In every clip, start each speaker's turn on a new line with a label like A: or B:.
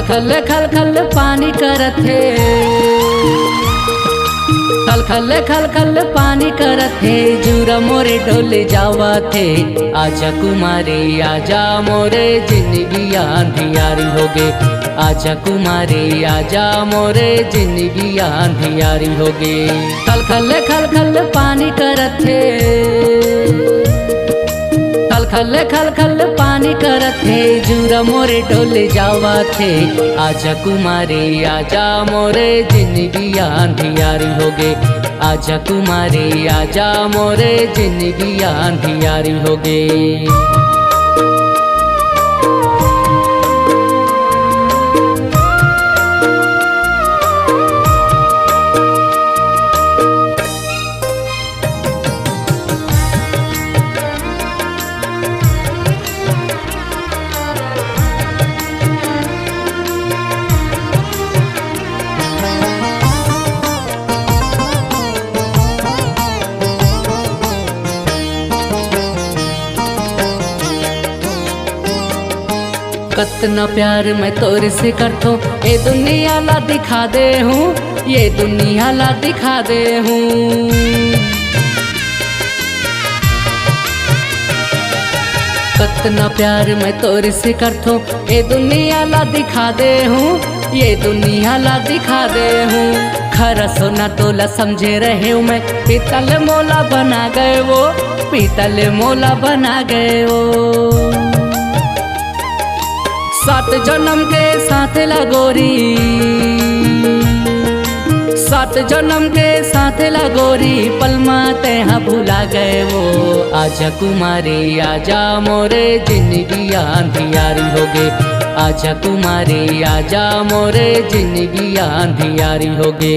A: खल खल खल पानी करत हे, खल खल खल खल पानी करत हे, जुरा मोरे डोले जावत हे। आजा कुमारी आजा मोरे जिंदगी अंधियारी हो गे, आजा कुमारी आजा मोरे जिंदगी अंधियारी हो गे। खल खल पानी करत हे, खल खल खल पानी करत हे, जुरा मोरे डोले जावत हे। आजा कुमारी आजा मोरे जिंदगी अंधियारी हो गे, आजा कुमारी आजा मोरे जिंदगी अंधियारी हो गे। कतना प्यार मैं तोर से करतो, ये दुनिया ला दिखा दे हूँ, ये दुनिया ला दिखा दे हूँ। कतना प्यार मैं तोर से करतो, ये दुनिया ला दिखा दे हूँ, ये दुनिया ला दिखा दे हूँ। खरा सोना तोला समझे रहे हूँ मैं, पीतल मोला बना गए वो, पीतल मोला बना गए वो। 7 जन्म के साथ लगोरी, 7 जन्म के साथ लगोरी, पलमा तेहा भुला गए वो। आजा कुमारी आजा मोरे जिंदगी अंधियारी हो गे, आजा कुमारी आजा मोरे जिंदगी अंधियारी हो गे।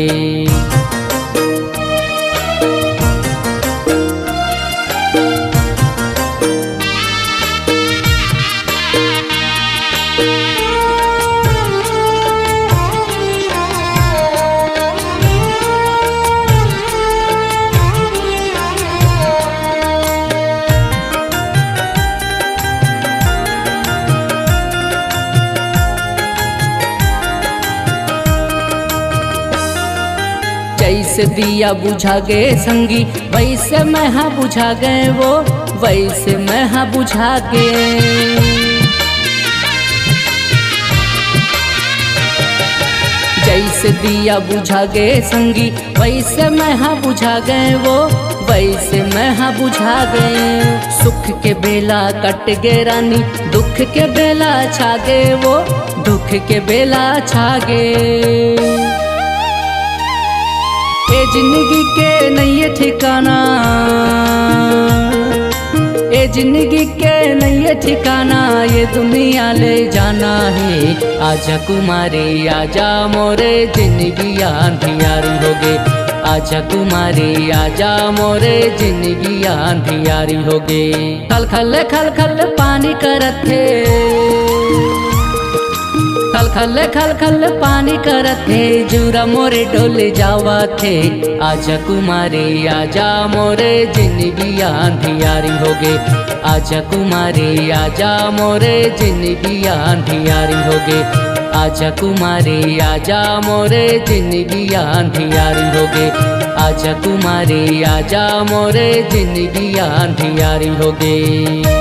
A: जैसे दिया बुझा गए संगी, वैसे मैं हाँ बुझा गए वो, वैसे मैं हाँ बुझा गए। जैसे दिया बुझा गए संगी, वैसे मैं हाँ बुझा गए वो, वैसे मैं हाँ बुझा गए। सुख के बेला कट गए रानी, दुख के बेला छा गए वो, दुख के बेला छा गए। ए जिंदगी के नहीं ठिकाना, ए जिंदगी के नहीं ठिकाना, ये दुनिया ले जाना है। आजा कुमारी आजा मोरे जिंदगी अंधियारी हो गे, आजा कुमारी आजा मोरे जिंदगी अंधियारी हो गे। खल खल पानी करत हे, खल खल पानी करत हे, जुरा मोरे डोले जावत हे। आजा कुमारी आजा मोरे जिंदगी अंधियारी हो गे, आजा कुमारी आजा मोरे जिंदगी अंधियारी हो गे, आजा कुमारी आजा मोरे जिंदगी अंधियारी हो गे, आजा कुमारी आजा मोरे जिंदगी अंधियारी हो गे।